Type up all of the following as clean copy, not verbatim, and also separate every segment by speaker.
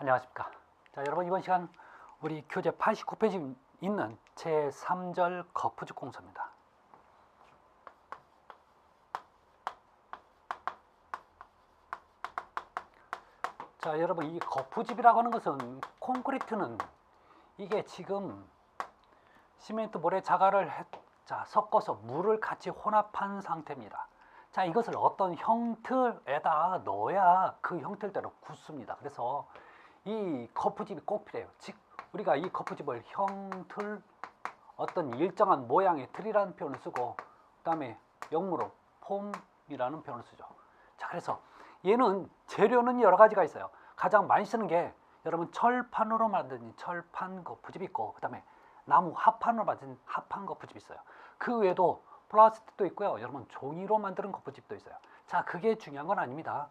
Speaker 1: 안녕하십니까. 자, 여러분 이번 시간 우리 교재 89페이지 있는 제3절 거푸집 공서입니다. 자, 여러분 이 거푸집이라고 하는 것은 콘크리트는 이게 지금 시멘트 모래 자갈을 섞어서 물을 같이 혼합한 상태입니다. 자, 이것을 어떤 형틀에다 넣어야 그 형틀대로 굳습니다. 그래서 이 거푸집이 꼭 필요해요. 즉 우리가 이 거푸집을 형틀, 어떤 일정한 모양의 틀이라는 표현을 쓰고 그 다음에 영문으로 폼이라는 표현을 쓰죠. 자, 그래서 얘는 재료는 여러 가지가 있어요. 가장 많이 쓰는 게 여러분 철판으로 만든 철판 거푸집이 있고 그 다음에 나무 합판으로 만든 합판 거푸집이 있어요. 그 외에도 플라스틱도 있고요. 여러분 종이로 만드는 거푸집도 있어요. 자, 그게 중요한 건 아닙니다.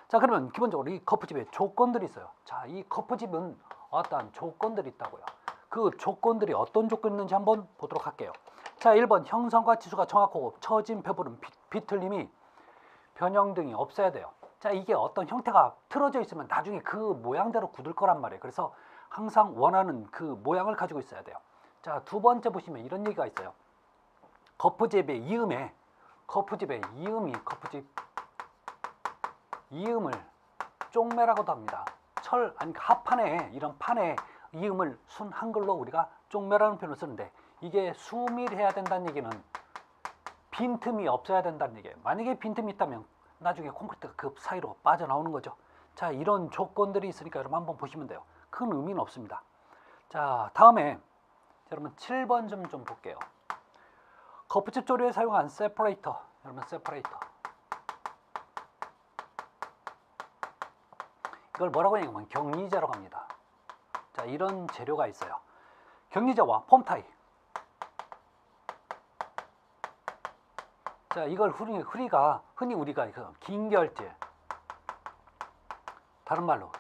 Speaker 1: 자, 그러면 기본적으로 이 거푸집에 조건들이 있어요. 자, 이 거푸집은 어떠한 조건들이 있다고요. 그 조건들이 어떤 조건이 있는지 한번 보도록 할게요. 자, 1번 형성과 지수가 정확하고 처진 배부른 비틀림이 변형 등이 없어야 돼요. 자, 이게 어떤 형태가 틀어져 있으면 나중에 그 모양대로 굳을 거란 말이에요. 그래서 항상 원하는 그 모양을 가지고 있어야 돼요. 자, 두 번째 보시면 이런 얘기가 있어요. 거푸집의 이음에 거푸집의 이음이 이음을 쪽매라고도 합니다. 아니 합판에 이런 판에 이음을 순 한글로 우리가 쪽매라는 표현을 쓰는데 이게 수밀해야 된다는 얘기는 빈틈이 없어야 된다는 얘기예요. 만약에 빈틈이 있다면 나중에 콘크리트가 그 사이로 빠져나오는 거죠. 자, 이런 조건들이 있으니까 여러분 한번 보시면 돼요. 큰 의미는 없습니다. 자, 다음에 여러분 7번 좀 볼게요. 거푸집 조리에 사용한 세퍼레이터. 여러분 세퍼레이터. 이걸 뭐라고 하냐면 격리제라고 합니다. 자, 이런 재료가 있어요. 격리제와 폼타이. 자, 이걸 흔히 우리가 긴결제, 다른 말로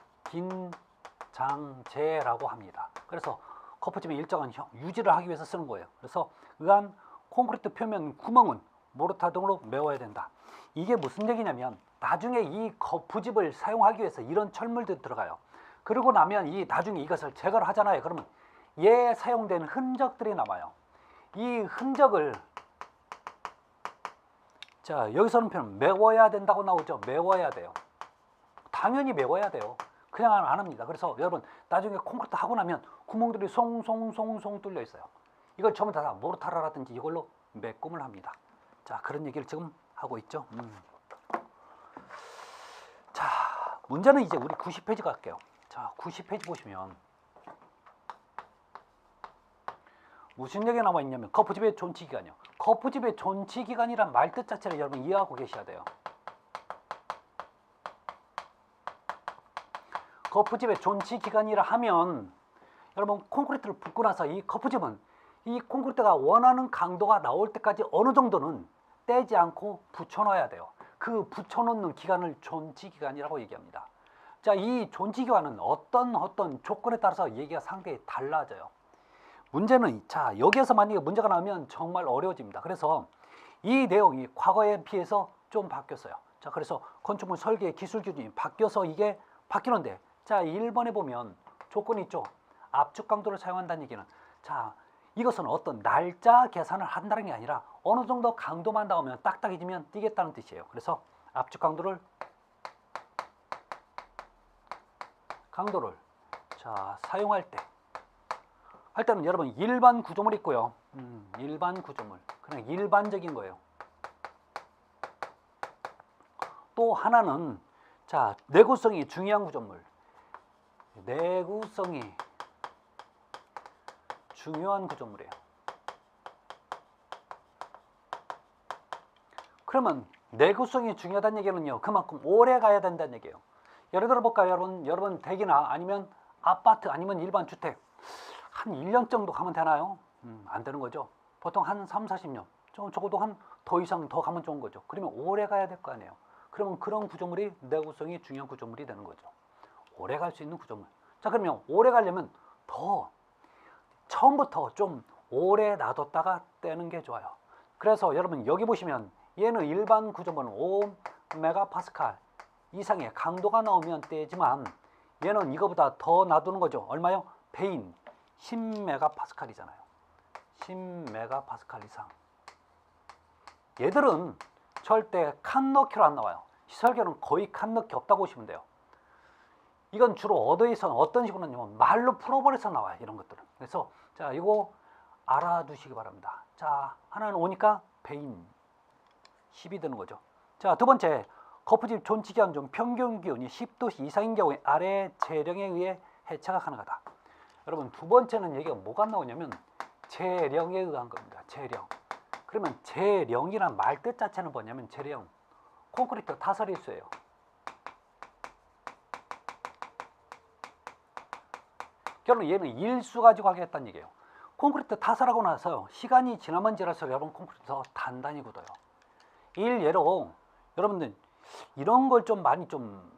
Speaker 1: 긴장제라고 합니다. 그래서 거푸집의 일정한 유지를 하기 위해서 쓰는 거예요. 그래서 의한 콘크리트 표면 구멍은 모르타 등으로 메워야 된다. 이게 무슨 얘기냐면 나중에 이 거푸집을 사용하기 위해서 이런 철물들이 들어가요. 그러고 나면 나중에 이것을 제거를 하잖아요. 그러면 얘 사용된 흔적들이 남아요. 이 흔적을 자, 여기서는 표현 메워야 된다고 나오죠. 메워야 돼요. 당연히 메워야 돼요. 그냥 안 합니다. 그래서 여러분 나중에 콘크리트 하고 나면 구멍들이 송송송송 뚫려 있어요. 이걸 전부 다 모르타라든지 이걸로 메꿈을 합니다. 자, 그런 얘기를 지금 하고 있죠. 자, 문제는 이제 우리 90페이지 갈게요. 자, 90페이지 보시면 무슨 얘기가 나와 있냐면 거푸집의 존치기간이요. 거푸집의 존치기간이란 말뜻 자체를 여러분 이해하고 계셔야 돼요. 거푸집의 존치기간이라 하면 여러분 콘크리트를 붓고 나서 이 거푸집은 이 콘크리트가 원하는 강도가 나올 때까지 어느 정도는 떼지 않고 붙여놔야 돼요. 그 붙여놓는 기간을 존치기간이라고 얘기합니다. 자, 이 존치기간은 어떤 조건에 따라서 얘기가 상당히 달라져요. 문제는 자, 여기에서 만약에 문제가 나오면 정말 어려워집니다. 그래서 이 내용이 과거에 비해서 좀 바뀌었어요. 자, 그래서 건축물 설계 기술 기준이 바뀌어서 이게 바뀌는데 자, 1번에 보면 조건이 있죠. 압축 강도를 사용한다는 얘기는 자, 이것은 어떤 날짜 계산을 한다는 게 아니라 어느 정도 강도만 나오면 딱딱해지면 뛰겠다는 뜻이에요. 그래서 압축 강도를 자, 사용할 때는 여러분 일반 구조물 있고요. 일반 구조물 그냥 일반적인 거예요. 또 하나는 자, 내구성이 중요한 구조물. 내구성이 중요한 구조물이에요. 그러면 내구성이 중요하다는 얘기는요, 그만큼 오래 가야 된다는 얘기예요. 예를 들어 볼까요, 여러분 댁이나 아니면 아파트 아니면 일반 주택 한 1년 정도 가면 되나요? 안 되는 거죠. 보통 한 3, 40년 적어도 한 더 이상 더 가면 좋은 거죠. 그러면 오래 가야 될 거 아니에요. 그러면 그런 구조물이 내구성이 중요한 구조물이 되는 거죠. 오래 갈 수 있는 구조물. 자, 그러면 오래 가려면 더 처음부터 좀 오래 놔뒀다가 떼는 게 좋아요. 그래서 여러분 여기 보시면 얘는 일반 구조물은 5메가파스칼 이상의 강도가 나오면 떼지만 얘는 이거보다 더 놔두는 거죠. 얼마요? 배인 10메가파스칼이잖아요. 10메가파스칼 이상. 얘들은 절대 칸 넣기로 안 나와요. 시설계는 거의 칸 넣기 없다고 보시면 돼요. 이건 주로 어디서 어떤 식으로 나냐면 말로 풀어버려서 나와요. 이런 것들은. 그래서 자, 이거 알아두시기 바랍니다. 자, 하나는 오니까 배인 10이 되는 거죠. 자, 두 번째, 거푸집 존치기한 중 평균 기온이 10도씨 이상인 경우에 아래 재령에 의해 해체가 가능하다. 여러분, 두 번째는 얘기가 뭐가 나오냐면 재령에 의한 겁니다. 재령. 그러면 재령이란 말 뜻 자체는 뭐냐면 재령, 콘크리트 타설일수예요. 결론 얘는 일수 가지고 하겠다는 얘기예요. 콘크리트 타설하고 나서 시간이 지나면 지날수록 여러분 콘크리트 더 단단히 굳어요. 일예로 여러분들 이런 걸 좀 많이 좀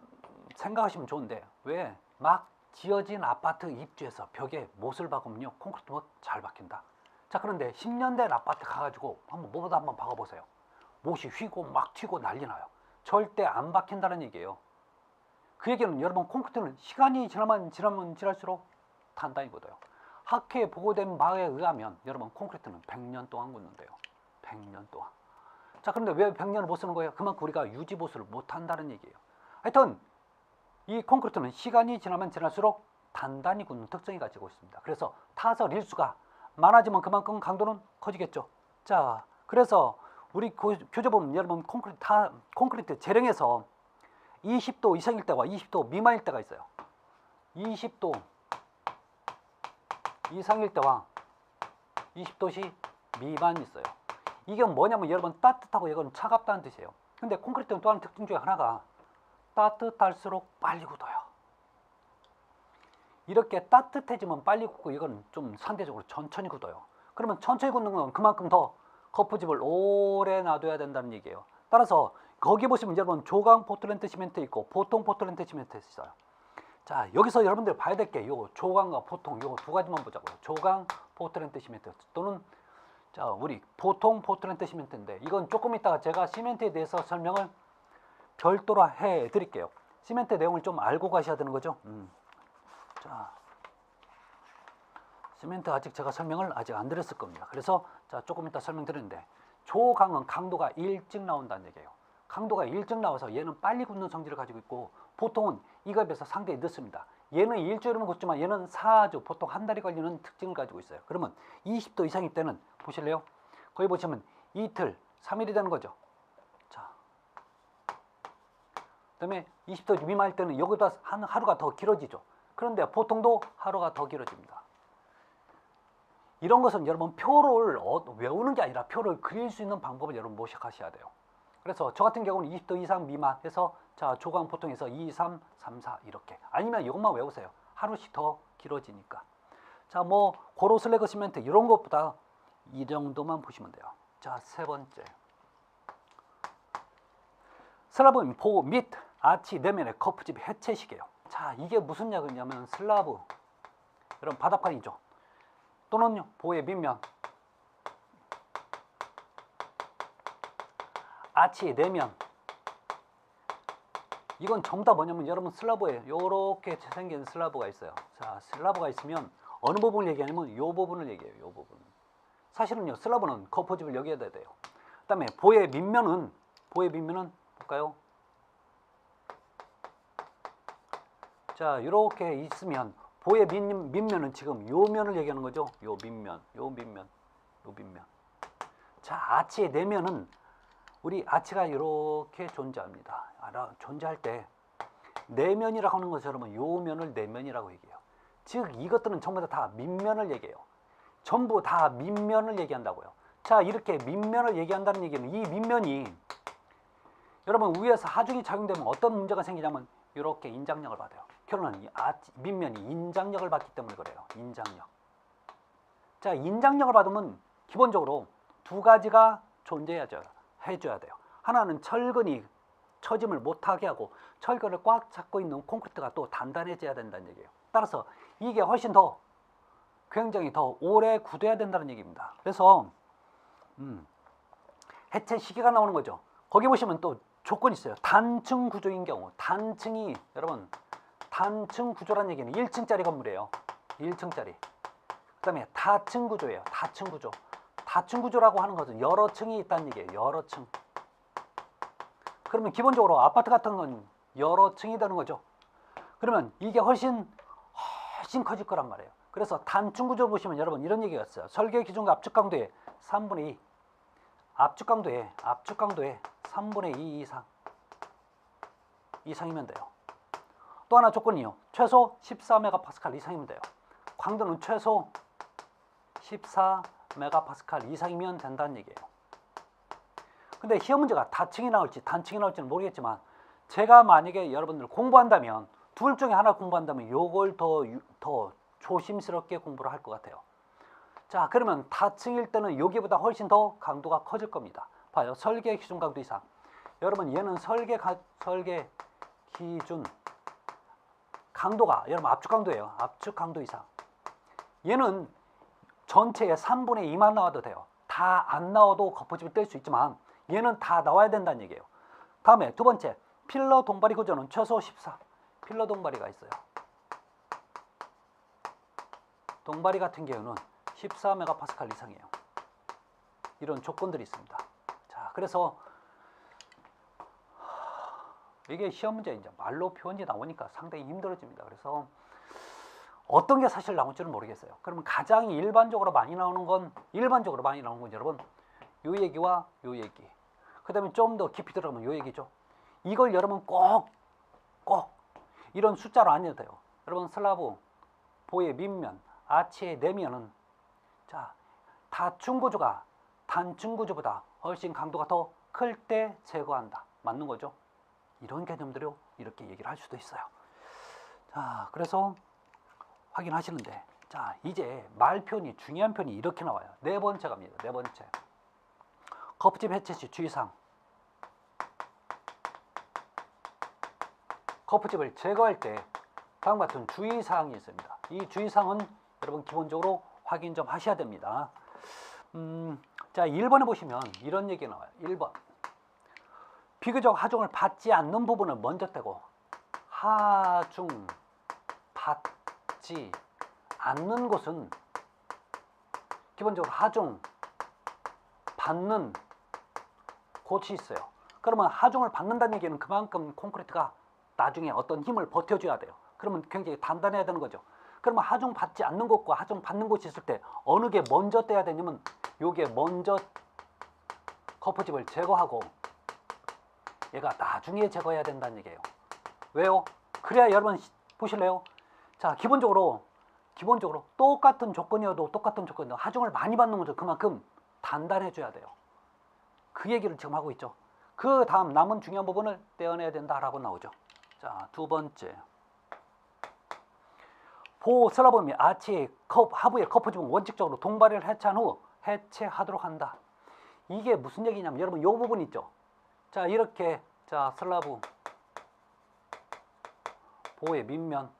Speaker 1: 생각하시면 좋은데 왜 막 지어진 아파트 입주해서 벽에 못을 박으면요 콘크리트 못 잘 박힌다. 자, 그런데 10년 된 아파트 가가지고 한번 뭐보다 한번 박아보세요. 못이 휘고 막 튀고 난리 나요. 절대 안 박힌다는 얘기예요. 그 얘기는 여러분 콘크리트는 시간이 지나면 지날수록 단단히 굳어요. 학회에 보고된 바에 의하면 여러분 콘크리트는 100년 동안 굳는데요. 100년 동안. 자, 그런데 왜 100년을 못 쓰는 거예요? 그만큼 우리가 유지보수를 못 한다는 얘기예요. 하여튼 이 콘크리트는 시간이 지나면 지날수록 단단히 굳는 특성이 가지고 있습니다. 그래서 타설 일수가 많아지면 그만큼 강도는 커지겠죠. 자, 그래서 우리 교재 보면 여러분 콘크리트 재령에서 20도 이상일 때와 20도 미만일 때가 있어요. 20도 이상일 때와 20도씨 미만이 있어요. 이게 뭐냐면 여러분 따뜻하고 이건 차갑다는 뜻이에요. 근데 콘크리트는 또 하나 특징 중에 하나가 따뜻할수록 빨리 굳어요. 이렇게 따뜻해지면 빨리 굳고 이건 좀 상대적으로 천천히 굳어요. 그러면 천천히 굳는 건 그만큼 더 거푸집을 오래 놔둬야 된다는 얘기예요. 따라서 거기 보시면 여러분 조강 포틀랜드 시멘트 있고 보통 포틀랜드 시멘트 있어요. 자, 여기서 여러분들 봐야 될 게 요 조강과 보통 요 두 가지만 보자고요. 조강 포틀랜드 시멘트 또는 자, 우리 보통 포틀랜드 시멘트인데 이건 조금 이따가 제가 시멘트에 대해서 설명을 별도로 해 드릴게요. 시멘트 내용을 좀 알고 가셔야 되는 거죠. 자, 시멘트 아직 제가 설명을 아직 안 드렸을 겁니다. 그래서 자, 조금 이따 설명드리는데 조강은 강도가 일찍 나온다는 얘기예요. 강도가 일찍 나와서 얘는 빨리 굳는 성질을 가지고 있고 보통은 이거에 비해서 상당히 늦습니다. 얘는 일주일이면 굳지만 얘는 4주, 보통 한 달이 걸리는 특징을 가지고 있어요. 그러면 20도 이상일 때는 보실래요? 거기 보시면 이틀, 3일이 되는 거죠. 자, 그다음에 20도 미만일 때는 여기보다 하루가 더 길어지죠. 그런데 보통도 하루가 더 길어집니다. 이런 것은 여러분 표를 외우는 게 아니라 표를 그릴 수 있는 방법을 여러분 모색하셔야 돼요. 그래서 저 같은 경우는 20도 이상 미만해서 자, 조강 보통에서 2, 3, 3, 4 이렇게. 아니면 이것만 외우세요. 하루씩 더 길어지니까. 자, 뭐 고로 슬래그 시멘트 이런 것보다 이 정도만 보시면 돼요. 자, 세 번째. 슬라브 보호 및 아치 내면의 거푸집 해체식이에요. 자, 이게 무슨 약이냐면 슬라브 여러분 바닥판이죠. 또는 보호의 밑면 아치 내면 이건 전부 다 뭐냐면 여러분 슬라브에 요렇게 생긴 슬라브가 있어요. 자, 슬라브가 있으면 어느 부분을 얘기하냐면 요 부분을 얘기해요. 요 부분. 사실은요 슬라브는 거푸집을 여기에다 해야 돼요. 그 다음에 보의 밑면은 볼까요? 자, 이렇게 있으면 보의 밑면은 지금 요 면을 얘기하는 거죠. 요 밑면. 자, 아치의 내면은 우리 아치가 이렇게 존재합니다. 존재할 때 내면이라고 하는 것은 여러분 요 면을 내면이라고 얘기해요. 즉 이것들은 전부 다 밑면을 얘기해요. 전부 다 밑면을 얘기한다고요. 자, 이렇게 밑면을 얘기한다는 얘기는 이 밑면이 여러분 위에서 하중이 작용되면 어떤 문제가 생기냐면 이렇게 인장력을 받아요. 결론은 이 밑면이 인장력을 받기 때문에 그래요. 인장력. 자, 인장력을 받으면 기본적으로 두 가지가 해줘야 돼요. 하나는 철근이 처짐을 못하게 하고 철근을 꽉 잡고 있는 콘크리트가 또 단단해져야 된다는 얘기예요. 따라서 이게 훨씬 더 굉장히 더 오래 굳어야 된다는 얘기입니다. 그래서 해체 시기가 나오는 거죠. 거기 보시면 또 조건이 있어요. 단층 구조인 경우, 단층이 여러분 단층 구조란 얘기는 1층짜리 건물이에요. 1층짜리. 그 다음에 다층 구조예요. 다층 구조. 다층 구조라고 하는 것은 여러 층이 있다는 얘기예요. 여러 층. 그러면 기본적으로 아파트 같은 건 여러 층이 되는 거죠. 그러면 이게 훨씬 커질 거란 말이에요. 그래서 단층 구조를 보시면 여러분 이런 얘기가 있어요. 설계 기준과 압축 강도의 3분의 2. 압축 강도의 3분의 2 이상이면 돼요. 또 하나 조건이요. 최소 14메가파스칼 이상이면 돼요. 광도는 최소 14메가파스칼 이상이면 된다는 얘기예요. 근데 시험 문제가 다층이 나올지 단층이 나올지는 모르겠지만 제가 만약에 여러분들 공부한다면 둘 중에 하나 공부한다면 요걸 더 조심스럽게 공부를 할 것 같아요. 자, 그러면 다층일 때는 여기보다 훨씬 더 강도가 커질 겁니다. 봐요. 설계 기준 강도 이상. 여러분 얘는 설계 기준 강도가 여러분 압축 강도예요. 압축 강도 이상. 얘는 전체의 3분의 2만 나와도 돼요. 다 안 나와도 거푸집이 뜰 수 있지만 얘는 다 나와야 된다는 얘기예요. 다음에 두 번째, 필러 동바리 구조는 최소 14. 필러 동바리가 있어요. 동바리 같은 경우는 14메가파스칼 이상이에요. 이런 조건들이 있습니다. 자, 그래서 이게 시험 문제 이제 말로 표현이 나오니까 상당히 힘들어집니다. 그래서 어떤 게 사실 나올지는 모르겠어요. 그러면 가장 일반적으로 많이 나오는 건 여러분 요 얘기와 요 얘기. 그다음에 좀 더 깊이 들어가면 요 얘기죠. 이걸 여러분 꼭 이런 숫자로 안 해도 돼요. 여러분 슬라브 보의 밑면, 아치의 내면은 자, 다층 구조가 단층 구조보다 훨씬 강도가 더 클 때 제거한다. 맞는 거죠? 이런 개념들을 이렇게 얘기를 할 수도 있어요. 자, 그래서 확인하시는데, 자, 이제 말 표현이 중요한 표현이 이렇게 나와요. 네 번째 갑니다. 네 번째. 거푸집 해체 시 주의사항. 거푸집을 제거할 때 다음과 같은 주의사항이 있습니다. 이 주의사항은 여러분 기본적으로 확인 좀 하셔야 됩니다. 자, 1번에 보시면 이런 얘기 나와요. 1번. 비교적 하중을 받지 않는 부분을 먼저 떼고 하중 받지 않는 곳은 기본적으로 하중 받는 곳이 있어요. 그러면 하중을 받는다는 얘기는 그만큼 콘크리트가 나중에 어떤 힘을 버텨줘야 돼요. 그러면 굉장히 단단해야 되는 거죠. 그러면 하중 받지 않는 곳과 하중 받는 곳이 있을 때 어느 게 먼저 떼야 되냐면 요게 먼저 거푸집을 제거하고 얘가 나중에 제거해야 된다는 얘기예요. 왜요? 그래야 여러분 보실래요? 자, 기본적으로 똑같은 조건이어도 하중을 많이 받는 거죠. 그만큼 단단해져야 돼요. 그 얘기를 지금 하고 있죠. 그 다음 남은 중요한 부분을 떼어내야 된다라고 나오죠. 자, 두 번째. 보호 슬라브 및 아치의 하부의 거푸집은 원칙적으로 동바리를 해체한 후 해체하도록 한다. 이게 무슨 얘기냐면 여러분 요 부분 있죠. 자, 이렇게 자 슬라브 보호의 밑면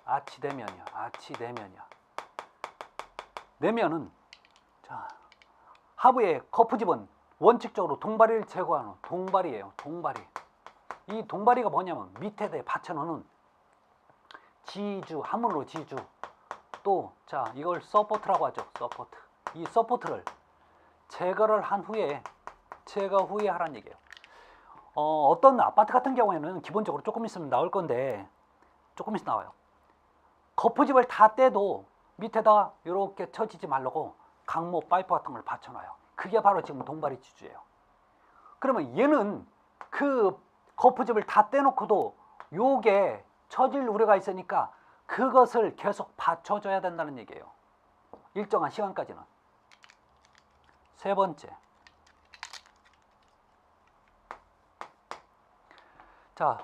Speaker 1: 아치 내면이야. 내면은 자 하부의 거푸집은 원칙적으로 동바리를 제거한 후 동바리예요. 이 동바리가 뭐냐면 밑에다 받쳐놓는 지주, 하문으로 지주 또 자 이걸 서포트라고 하죠. 서포트. 이 서포트를 제거를 한 후에 제거 후에 하라는 얘기예요. 어떤 아파트 같은 경우에는 기본적으로 조금 있으면 나올 건데 조금 있으면 나와요. 거푸집을 다 떼도 밑에다 이렇게 쳐지지 말라고 강모 파이프 같은 걸 받쳐놔요. 그게 바로 지금 동바리 지주예요. 그러면 얘는 그 거푸집을 다 떼놓고도 요게 처질 우려가 있으니까 그것을 계속 받쳐줘야 된다는 얘기예요. 일정한 시간까지는. 세 번째. 자,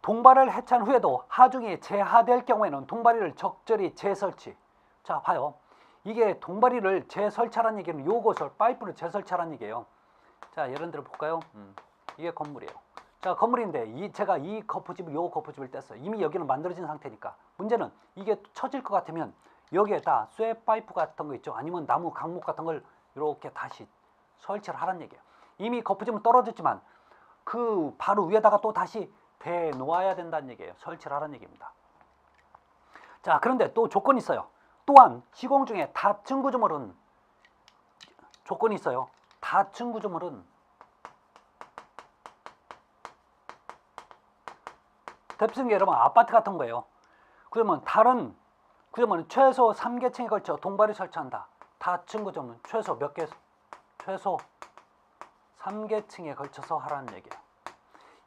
Speaker 1: 동바리를 해체한 후에도 하중이 재하될 경우에는 동바리를 적절히 재설치. 자, 봐요. 이게 동바리를 재설치하라는 얘기는 요것을 파이프를 재설치하라는 얘기예요. 자, 예를 들어 볼까요? 이게 건물이에요. 자, 건물인데 제가 이 거푸집을 요 거푸집을 뗐어요. 이미 여기는 만들어진 상태니까. 문제는 이게 처질 것 같으면 여기에다 쇠 파이프 같은 거 있죠. 아니면 나무 강목 같은 걸 이렇게 다시 설치를 하라는 얘기예요. 이미 거푸집은 떨어졌지만 그 바로 위에다가 또 다시 대놓아야 된다는 얘기예요. 설치를 하라는 얘기입니다. 자, 그런데 또 조건이 있어요. 또한 시공 중에 닫힌 구조물은 조건이 있어요. 닫힌 구조물은 대표적인 게 여러분 아파트 같은 거예요. 그러면 다른 구조물은 최소 3계층에 걸쳐 동발이 설치한다. 닫힌 구조물은 최소 몇 개? 최소 3계층에 걸쳐서 하라는 얘기예요.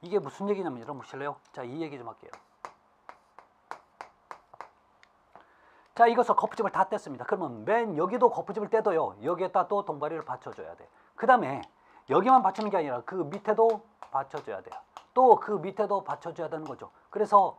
Speaker 1: 이게 무슨 얘기냐면 여러분 보실래요? 자, 이 얘기 좀 할게요. 자, 이것을 거푸집을 다 뗐습니다. 그러면 맨 여기도 거푸집을 떼도요, 여기에다 또 동바리를 받쳐줘야 돼. 그 다음에 여기만 받치는 게 아니라 그 밑에도 받쳐줘야 돼요. 또 그 밑에도 받쳐줘야 되는 거죠. 그래서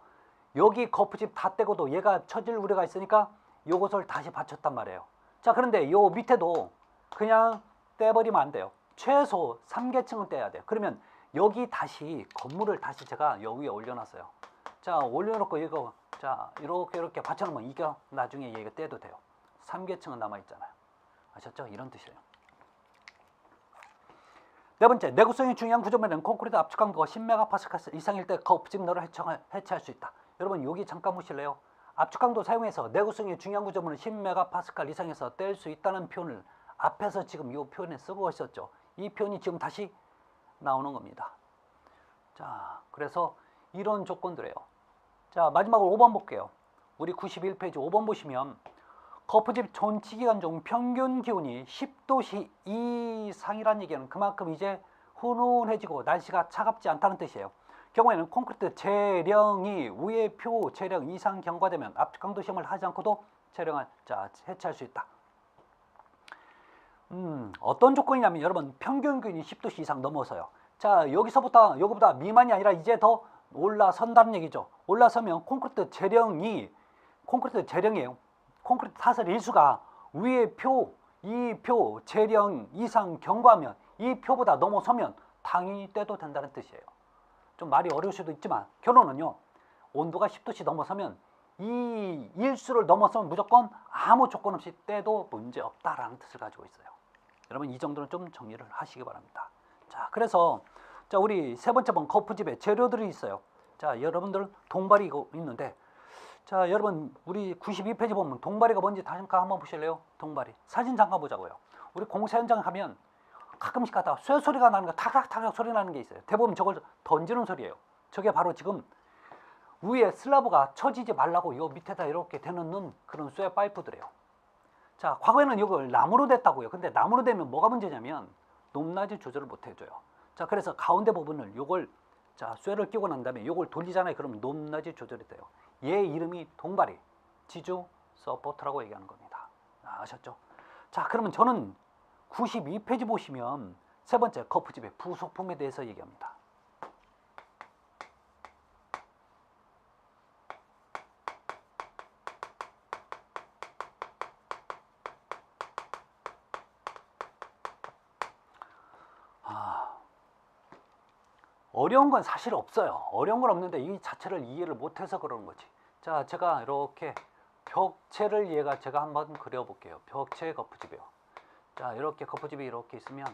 Speaker 1: 여기 거푸집 다 떼고도 얘가 처질 우려가 있으니까 요것을 다시 받쳤단 말이에요. 자, 그런데 요 밑에도 그냥 떼버리면 안 돼요. 최소 3계층은 떼야 돼요. 그러면 여기 다시 건물을 다시 제가 여기 위에 올려놨어요. 자, 올려놓고 이거 자 이렇게 받쳐놓으면 이게 나중에 얘가 떼도 돼요. 3계층은 남아있잖아요. 아셨죠? 이런 뜻이에요. 네 번째, 내구성이 중요한 구조물은 콘크리트 압축 강도가 10MPa 이상일 때 거푸집 너를 해체할 수 있다. 여러분 여기 잠깐 보실래요? 압축 강도 사용해서 내구성이 중요한 구조물은 10MPa 이상에서 뗄 수 있다는 표현을 앞에서 지금 이 표현에 쓰고 있었죠. 이 표현이 지금 다시 나오는 겁니다. 자, 그래서 이런 조건들이에요. 자, 마지막으로 5번 볼게요. 우리 91페이지 5번 보시면 거푸집 존치 기간 중 평균 기온이 10도씨 이상이라는 얘기는 그만큼 이제 훈훈해지고 날씨가 차갑지 않다는 뜻이에요. 경우에는 콘크리트 재령이 위의 표 재령 이상 경과되면 압축 강도 시험을 하지 않고도 재령을 해체할 수 있다. 어떤 조건이냐면 여러분 평균 기온이 10도씨 이상 넘어서요. 자, 여기보다 미만이 아니라 이제 더 올라선다는 얘기죠. 올라서면 콘크리트 재령이에요. 콘크리트 타설 일수가 위의 표, 이 표 재령 이상 경과하면 이 표보다 넘어서면 당연히 떼도 된다는 뜻이에요. 좀 말이 어려울 수도 있지만 결론은요, 온도가 10도씨 넘어서면 이 일수를 넘어서면 무조건 아무 조건 없이 떼도 문제 없다라는 뜻을 가지고 있어요. 여러분 이 정도는 좀 정리를 하시기 바랍니다. 자, 그래서 자, 우리 세 번째 번 거푸집에 재료들이 있어요. 자, 여러분들 동발이 있는데, 자, 여러분 우리 92페이지 보면 동발이가 뭔지 잠깐 한번 보실래요? 동발이 사진 잠깐 보자고요. 우리 공사 현장 가면 가끔씩 가다가 쇠 소리가 나는 거, 탁탁탁 소리 나는 게 있어요. 대부분 저걸 던지는 소리예요. 저게 바로 지금 위에 슬라브가 처지지 말라고 요 밑에다 이렇게 대놓는 그런 쇠 파이프들이에요. 자, 과거에는 이걸 나무로 댔다고요. 근데 나무로 대면 뭐가 문제냐면 높낮이 조절을 못 해줘요. 자, 그래서 가운데 부분을 요걸 자 쇠를 끼고 난 다음에 요걸 돌리잖아요. 그러면 높낮이 조절이 돼요. 얘 이름이 동발이 지주 서포트라고 얘기하는 겁니다. 아셨죠? 자, 그러면 저는 92페이지 보시면 세 번째 거푸집의 부속품에 대해서 얘기합니다. 어려운 건 사실 없어요. 어려운 건 없는데 이 자체를 이해를 못해서 그러는 거지. 자, 제가 이렇게 벽체를 제가 한번 그려볼게요. 벽체 거푸집이요. 자, 이렇게 거푸집이 이렇게 있으면,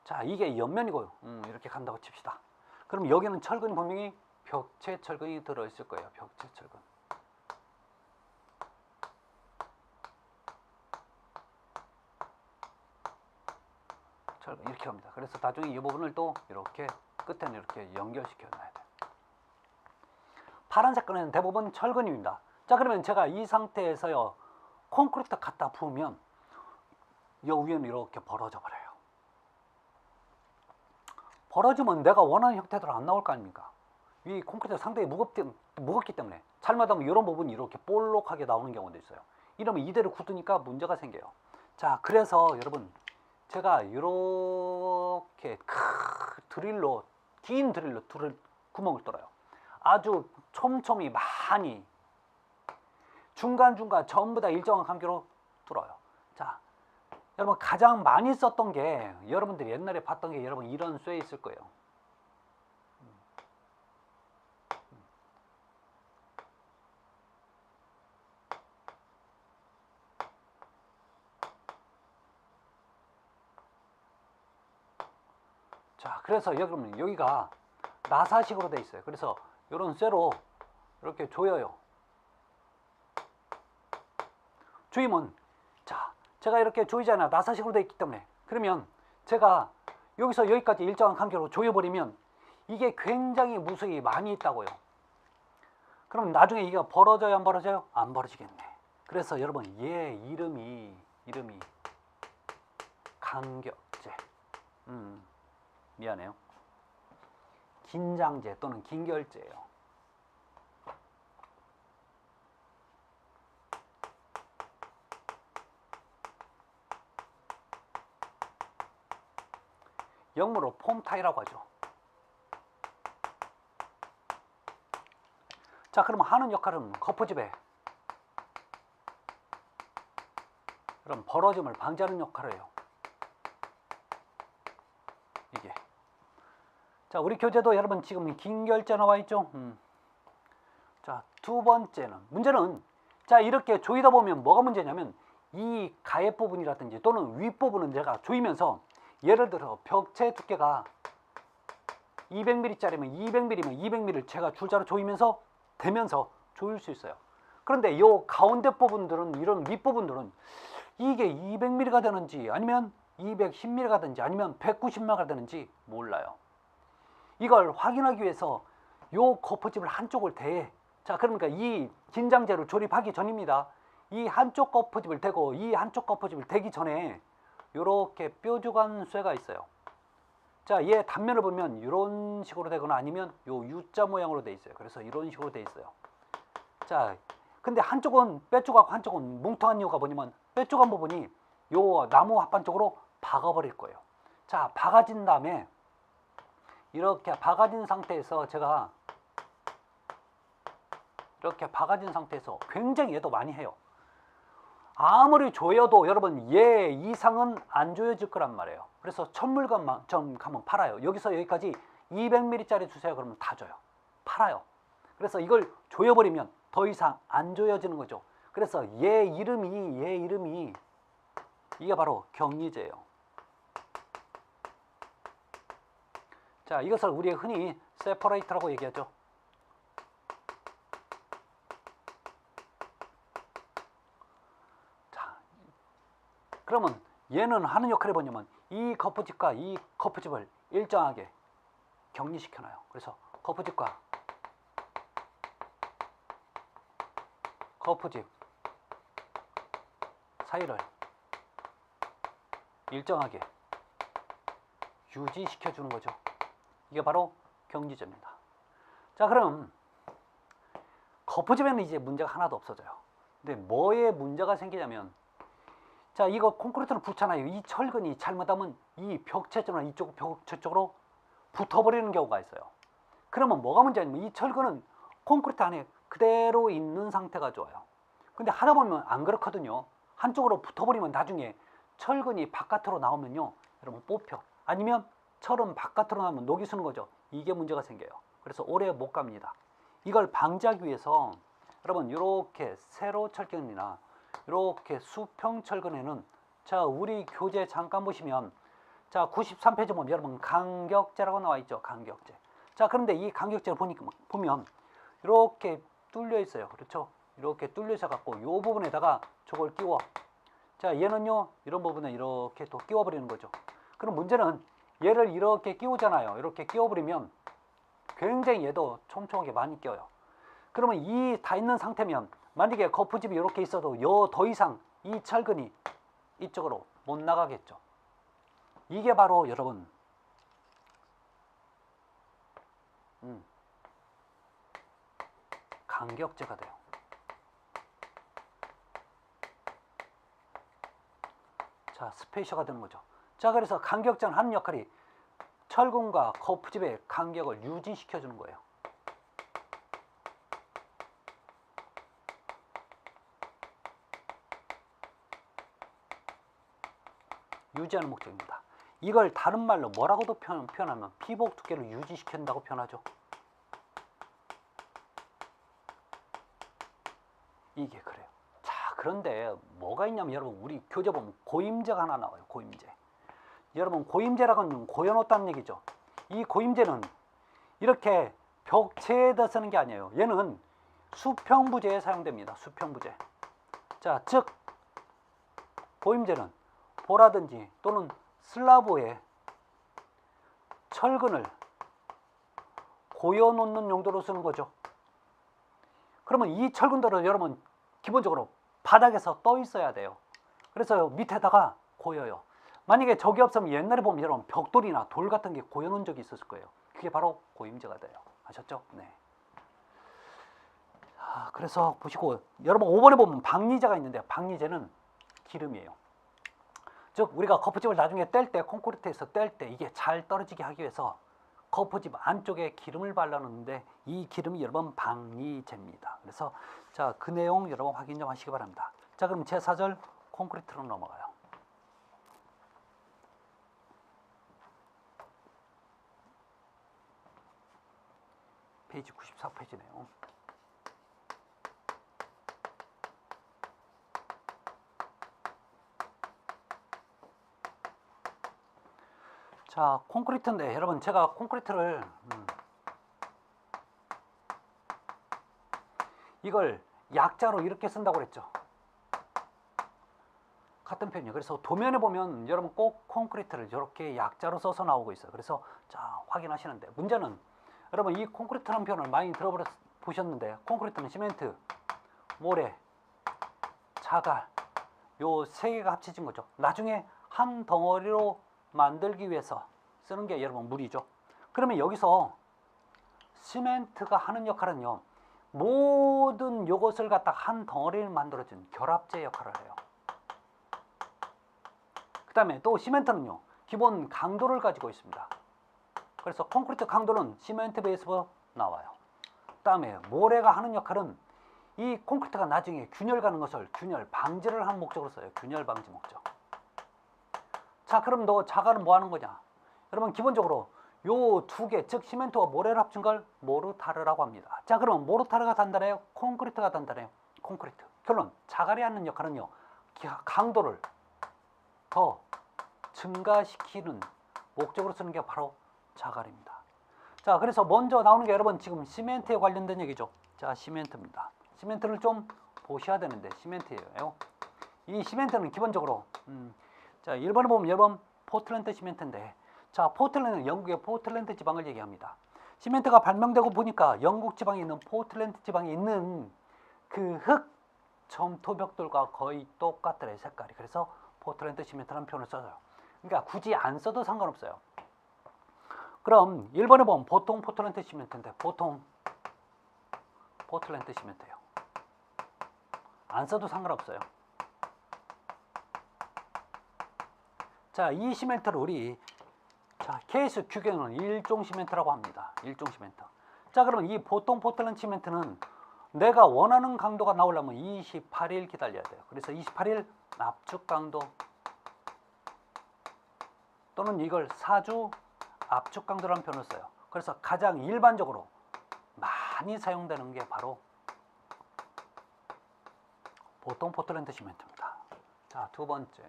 Speaker 1: 자, 이게 옆면이고요. 이렇게 간다고 칩시다. 그럼 여기는 철근이 분명히 벽체 철근이 들어있을 거예요. 벽체 철근. 이렇게 합니다. 그래서 나중에 이 부분을 또 이렇게 끝에는 이렇게 연결시켜 놔야 돼요. 파란색 거는 대부분 철근입니다. 자, 그러면 제가 이 상태에서요 콘크리트 갖다 부으면 이 위에는 이렇게 벌어져 버려요. 벌어지면 내가 원하는 형태대로 안 나올 거 아닙니까? 이 콘크리트가 상당히 무겁기 때문에 잘못하면 이런 부분이 이렇게 볼록하게 나오는 경우도 있어요. 이러면 이대로 굳으니까 문제가 생겨요. 자, 그래서 여러분 제가 이렇게 긴 드릴로 구멍을 뚫어요. 아주 촘촘히 많이 중간중간 전부 다 일정한 간격으로 뚫어요. 자, 여러분 가장 많이 썼던 게 여러분들이 옛날에 봤던 게 여러분 이런 쇠 있을 거예요. 그래서 여러분 여기가 나사식으로 돼 있어요. 그래서 이런 쇠로 이렇게 조여요. 조이면 자, 제가 이렇게 조이잖아요. 나사식으로 돼 있기 때문에. 그러면 제가 여기서 여기까지 일정한 간격으로 조여버리면 이게 굉장히 무수히 많이 있다고요. 그럼 나중에 이게 벌어져요, 안 벌어져요? 안 벌어지겠네. 그래서 여러분 얘 이름이 간격제. 미안해요. 긴장제 또는 긴결제예요. 영문으로 폼타이라고 하죠. 자, 그러면 하는 역할은 거푸집에 그럼 벌어짐을 방지하는 역할을 해요. 이게. 자, 우리 교재도 여러분 지금 긴결제 나와 있죠? 자, 두 번째는 문제는 자, 이렇게 조이다 보면 뭐가 문제냐면 이 가해 부분이라든지 또는 윗 부분은 제가 조이면서 예를 들어 벽체 두께가 200mm짜리면 200mm면 200mm를 제가 줄자로 조이면서 대면서 조일 수 있어요. 그런데 이 가운데 부분들은 이런 윗 부분들은 이게 200mm가 되는지 아니면 210mm가 되는지 아니면 190mm가 되는지 몰라요. 이걸 확인하기 위해서 요 거푸집을 한쪽을 대. 자, 그러니까 이 긴장제로 조립하기 전입니다. 이 한쪽 거푸집을 대고 이 한쪽 거푸집을 대기 전에 요렇게 뾰족한 쇠가 있어요. 자, 얘 단면을 보면 이런 식으로 되거나 아니면 요 U자 모양으로 돼 있어요. 그래서 이런 식으로 돼 있어요. 자, 근데 한쪽은 뾰족하고 한쪽은 뭉텅한 이유가 뭐냐면 뾰족한 부분이 요 나무 합판 쪽으로 박아버릴 거예요. 자, 박아진 다음에 이렇게 박아진 상태에서 제가 이렇게 박아진 상태에서 굉장히 얘도 많이 해요. 아무리 조여도 여러분 얘 이상은 안 조여질 거란 말이에요. 그래서 천물점 가면 팔아요. 여기서 여기까지 200mm짜리 주세요. 그러면 다 줘요. 팔아요. 그래서 이걸 조여버리면 더 이상 안 조여지는 거죠. 그래서 얘 이름이 이게 바로 격리제예요. 자, 이것을 우리 흔히 세퍼레이터라고 얘기하죠. 자, 그러면 얘는 하는 역할이 뭐냐면 이 거푸집과 이 거푸집을 일정하게 격리시켜놔요. 그래서 거푸집과 거푸집 사이를 일정하게 유지시켜 주는 거죠. 이게 바로 격리제입니다. 자, 그럼 거푸집에는 이제 문제가 하나도 없어져요. 근데 뭐에 문제가 생기냐면 자, 이거 콘크리트를 붙잖아요. 이 철근이 잘못하면 이 벽체 쪽이나 이쪽 벽체 쪽으로 붙어버리는 경우가 있어요. 그러면 뭐가 문제냐면 이 철근은 콘크리트 안에 그대로 있는 상태가 좋아요. 근데 하다 보면 안 그렇거든요. 한쪽으로 붙어버리면 나중에 철근이 바깥으로 나오면요, 여러분 뽑혀. 아니면 철은 바깥으로 나오면 녹이 쓰는 거죠. 이게 문제가 생겨요. 그래서 오래 못 갑니다. 이걸 방지하기 위해서 여러분 이렇게 세로 철근이나 이렇게 수평 철근에는 자, 우리 교재 잠깐 보시면 자, 93페이지 보면 여러분 간격제라고 나와 있죠. 간격제. 자, 그런데 이 간격제를 보면 이렇게 뚫려 있어요. 그렇죠? 이렇게 뚫려 있어 갖고 이 부분에다가 저걸 끼워. 자, 얘는요, 이런 부분에 이렇게 또 끼워 버리는 거죠. 그럼 문제는 얘를 이렇게 끼우잖아요. 이렇게 끼워 버리면 굉장히 얘도 촘촘하게 많이 껴요. 그러면 이 다 있는 상태면 만약에 거푸집이 이렇게 있어도 요 더 이상 이 철근이 이쪽으로 못 나가겠죠. 이게 바로 여러분 간격제가 돼요. 자, 스페이셔가 되는 거죠. 자, 그래서 간격제는 하는 역할이 철근과 거푸집의 간격을 유지시켜 주는 거예요. 유지하는 목적입니다. 이걸 다른 말로 뭐라고도 표현하면 피복 두께를 유지시킨다고 표현하죠. 이게 그래요. 자, 그런데 뭐가 있냐면 여러분 우리 교재 보면 고임제가 하나 나와요. 고임제. 여러분 고임제라는 건 고여놓았다는 얘기죠. 이 고임제는 이렇게 벽체에다 쓰는 게 아니에요. 얘는 수평부재에 사용됩니다. 수평부재. 자, 즉 고임제는 보라든지 또는 슬라브에 철근을 고여 놓는 용도로 쓰는 거죠. 그러면 이 철근들은 여러분 기본적으로 바닥에서 떠 있어야 돼요. 그래서 밑에다가 고여요. 만약에 저게 없으면 옛날에 보면 여러분 벽돌이나 돌 같은 게 고여 놓은 적이 있었을 거예요. 그게 바로 고임제가 돼요. 아셨죠? 네. 그래서 보시고 여러분 5번에 보면 박리제가 있는데 박리제는 기름이에요. 즉 우리가 거푸집을 나중에 뗄 때 콘크리트에서 뗄 때 이게 잘 떨어지게 하기 위해서 거푸집 안쪽에 기름을 발라놓는데 이 기름이 여러분 박리제입니다. 그래서 자, 그 내용 여러분 확인 좀 하시기 바랍니다. 자, 그럼 제4절 콘크리트로 넘어가요. 페이지 94페이지네요. 자, 콘크리트인데 여러분 제가 콘크리트를 이걸 약자로 이렇게 쓴다고 그랬죠. 같은 편이에요. 그래서 도면에 보면 여러분 꼭 콘크리트를 이렇게 약자로 써서 나오고 있어요. 그래서 자, 확인하시는데 문제는 여러분 이 콘크리트라는 표현을 많이 들어보셨는데 콘크리트는 시멘트, 모래, 자갈 요 세 개가 합쳐진 거죠. 나중에 한 덩어리로 만들기 위해서 쓰는 게 여러분 물이죠. 그러면 여기서 시멘트가 하는 역할은요, 모든 요것을 갖다 한 덩어리를 만들어준 결합제 역할을 해요. 그 다음에 또 시멘트는요 기본 강도를 가지고 있습니다. 그래서 콘크리트 강도는 시멘트 베이스로 나와요. 그 다음에 모래가 하는 역할은 이 콘크리트가 나중에 균열 가는 것을 균열 방지를 하는 목적으로 써요. 균열 방지 목적. 자, 그럼 너 자갈은 뭐 하는 거냐? 여러분 기본적으로 요 두 개, 즉 시멘트와 모래를 합친 걸 모르타르라고 합니다. 자, 그러면 모르타르가 단단해요? 콘크리트가 단단해요? 콘크리트. 결론, 자갈이 하는 역할은요 강도를 더 증가시키는 목적으로 쓰는 게 바로 자갈입니다. 자, 그래서 먼저 나오는 게 여러분 지금 시멘트에 관련된 얘기죠. 자, 시멘트입니다. 시멘트를 좀 보셔야 되는데 시멘트예요. 이 시멘트는 기본적으로 자, 1번에 보면 여러분 포틀랜드 시멘트인데, 자, 포틀랜드는 영국의 포틀랜드 지방을 얘기합니다. 시멘트가 발명되고 보니까 영국 지방에 있는 포틀랜드 지방에 있는 그 흙 점토벽돌과 거의 똑같더래요, 색깔이. 그래서 포틀랜드 시멘트라는 표현을 써요. 그러니까 굳이 안 써도 상관없어요. 그럼 1번에 보면 보통 포틀랜드 시멘트인데 보통 포틀랜드 시멘트예요. 안 써도 상관없어요. 자, 이 시멘트를 우리 자, 케이스 규격은 일종 시멘트라고 합니다. 일종 시멘트. 자, 그러면 이 보통 포틀랜드 시멘트는 내가 원하는 강도가 나오려면 28일 기다려야 돼요. 그래서 28일 압축 강도 또는 이걸 사주 압축 강도라는 표현을 써요. 그래서 가장 일반적으로 많이 사용되는 게 바로 보통 포틀랜드 시멘트입니다. 자, 두 번째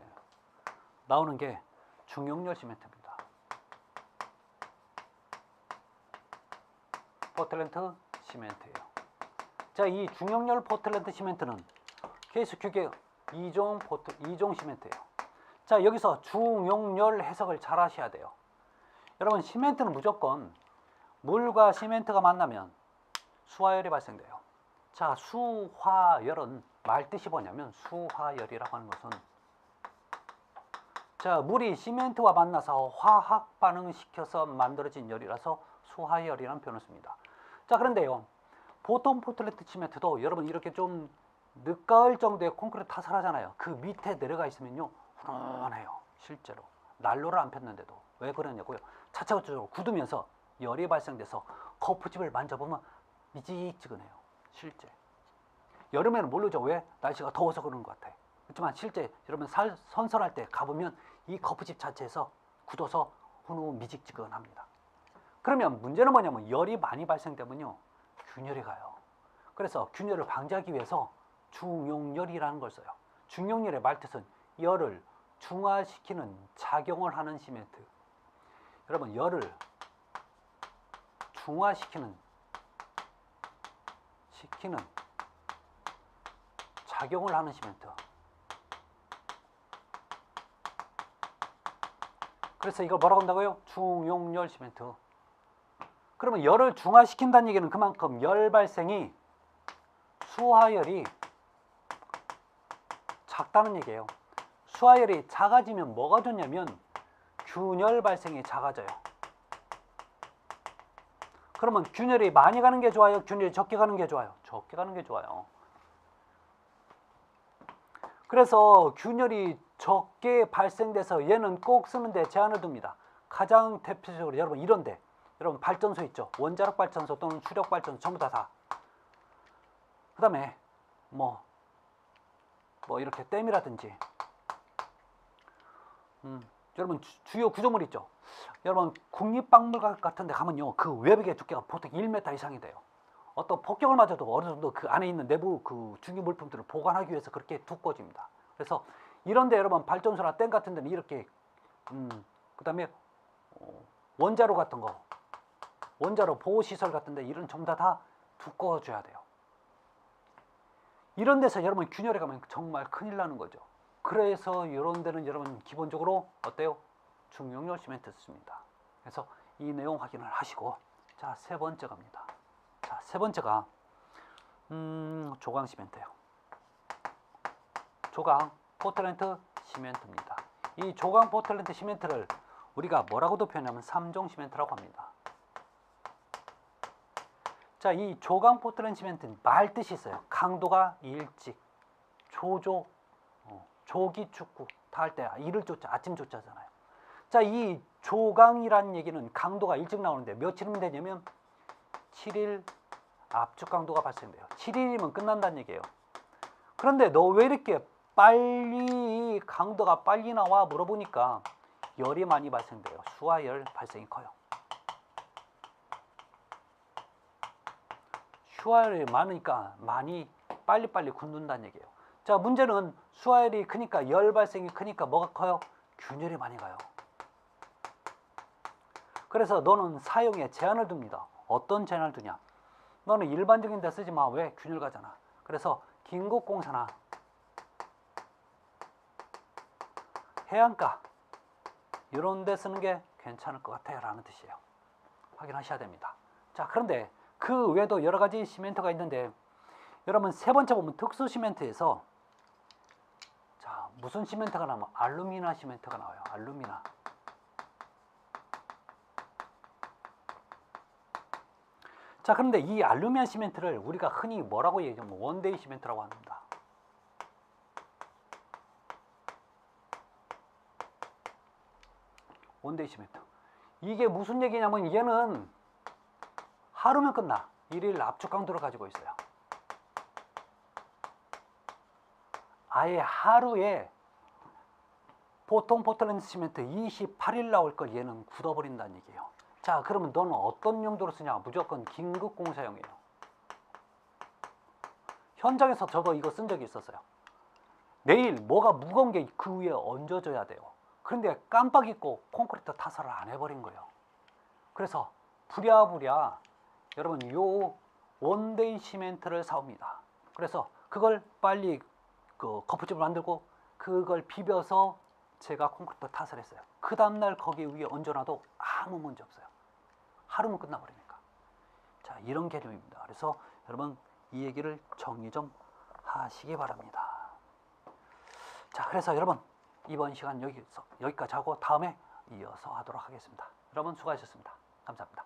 Speaker 1: 나오는 게 중용열 시멘트입니다. 포틀랜드 시멘트예요. 자, 이 중용열 포틀랜드 시멘트는 케이스 규격 2종 시멘트예요. 자, 여기서 중용열 해석을 잘 하셔야 돼요. 여러분 시멘트는 무조건 물과 시멘트가 만나면 수화열이 발생돼요. 자, 수화열은 말뜻이 뭐냐면 수화열이라고 하는 것은 자, 물이 시멘트와 만나서 화학 반응을 시켜서 만들어진 열이라서 수화열이라는 표현을 씁니다. 자, 그런데요 보통 포틀랜드 시멘트도 여러분 이렇게 좀 늦가을 정도의 콘크리트 타설하잖아요. 그 밑에 내려가 있으면요 훈훈해요. 실제로 난로를 안 폈는데도. 왜 그러냐고요? 차차적으로 굳으면서 열이 발생돼서 거푸집을 만져보면 미직지근해요. 실제 여름에는 모르죠. 왜? 날씨가 더워서 그런 것 같아요. 그렇지만 실제 여러분 선선할 때 가보면 이 거푸집 자체에서 굳어서 훈훈 미직지근합니다. 그러면 문제는 뭐냐면 열이 많이 발생되면요 균열이 가요. 그래서 균열을 방지하기 위해서 중용열이라는 걸 써요. 중용열의 말뜻은 열을 중화시키는 작용을 하는 시멘트. 여러분 열을 중화시키는 작용을 하는 시멘트. 그래서 이걸 뭐라고 한다고요? 중용열 시멘트. 그러면 열을 중화시킨다는 얘기는 그만큼 열 발생이 수하열이 작다는 얘기예요. 수하열이 작아지면 뭐가 좋냐면 균열 발생이 작아져요. 그러면 균열이 많이 가는 게 좋아요? 균열이 적게 가는 게 좋아요? 적게 가는 게 좋아요. 그래서 균열이 적게 발생돼서 얘는 꼭 쓰는데 제한을 둡니다. 가장 대표적으로 여러분 이런데, 여러분 발전소 있죠? 원자력 발전소 또는 수력 발전소 전부 다. 그 다음에 뭐 이렇게 댐이라든지 여러분 주요 구조물 있죠? 여러분 국립박물관 같은 데 가면요, 그 외벽의 두께가 보통 1m 이상이 돼요. 어떤 폭격을 맞아도 어느 정도 그 안에 있는 내부 그 중요 물품들을 보관하기 위해서 그렇게 두꺼워집니다. 그래서 이런데 여러분 발전소나 댐 같은 데는 이렇게 그 다음에 원자로 같은 거, 원자로 보호시설 같은 데 이런 전부 다 두꺼워져야 돼요. 이런 데서 여러분 균열에 가면 정말 큰일 나는 거죠. 그래서 이런 데는 여러분 기본적으로 어때요? 중용열 시멘트 씁니다. 그래서 이 내용 확인을 하시고, 자, 세 번째 갑니다. 자, 세 번째가 조강 시멘트예요. 조강 포틀랜드 시멘트입니다. 이 조강 포틀랜드 시멘트를 우리가 뭐라고도 표현하면 3종 시멘트라고 합니다. 자, 이 조강 포틀랜드 시멘트는 말 뜻이 있어요. 강도가 일찍, 조조, 조기 축구 다 할 때 이를 조자, 아침 조자잖아요. 자, 이 조강이라는 얘기는 강도가 일찍 나오는데 며칠이면 되냐면 7일 압축 강도가 발생돼요. 7일이면 끝난다는 얘기예요. 그런데 너 왜 이렇게 빨리 강도가 빨리 나와 물어보니까 열이 많이 발생돼요. 수하열 발생이 커요. 수하열이 많으니까 많이 빨리빨리 굳는다는 얘기예요. 자, 문제는 수하열이 크니까, 열 발생이 크니까 뭐가 커요? 균열이 많이 가요. 그래서 너는 사용에 제한을 둡니다. 어떤 제한을 두냐? 너는 일반적인 데 쓰지 마. 왜? 균열 가잖아. 그래서 긴급공사나 해안가 이런 데 쓰는 게 괜찮을 것 같아요 라는 뜻이에요. 확인하셔야 됩니다. 자, 그런데 그 외에도 여러 가지 시멘트가 있는데, 여러분 세 번째 보면 특수 시멘트에서, 자, 무슨 시멘트가 나오면 알루미나 시멘트가 나와요. 알루미나. 자, 그런데 이 알루미늄 시멘트를 우리가 흔히 뭐라고 얘기하면 원데이 시멘트라고 합니다. 원데이 시멘트. 이게 무슨 얘기냐면 얘는 하루면 끝나. 1일 압축 강도를 가지고 있어요. 아예 하루에 보통 포틀랜드 시멘트 28일 나올 걸 얘는 굳어버린다는 얘기예요. 자, 그러면 너는 어떤 용도로 쓰냐? 무조건 긴급 공사용이에요. 현장에서 저도 이거 쓴 적이 있었어요. 내일 뭐가 무거운 게 그 위에 얹어줘야 돼요. 그런데 깜빡 잊고 콘크리트 타설을 안 해버린 거예요. 그래서 부랴부랴 여러분 요 원데이 시멘트를 사옵니다. 그래서 그걸 빨리 그 거푸집을 만들고 그걸 비벼서 제가 콘크리트 타설했어요. 그 다음날 거기 위에 얹어놔도 아무 문제 없어요. 하루면 끝나버리니까. 자, 이런 개념입니다. 그래서 여러분 이 얘기를 정리 좀 하시기 바랍니다. 자, 그래서 여러분 이번 시간 여기까지 하고 다음에 이어서 하도록 하겠습니다. 여러분 수고하셨습니다. 감사합니다.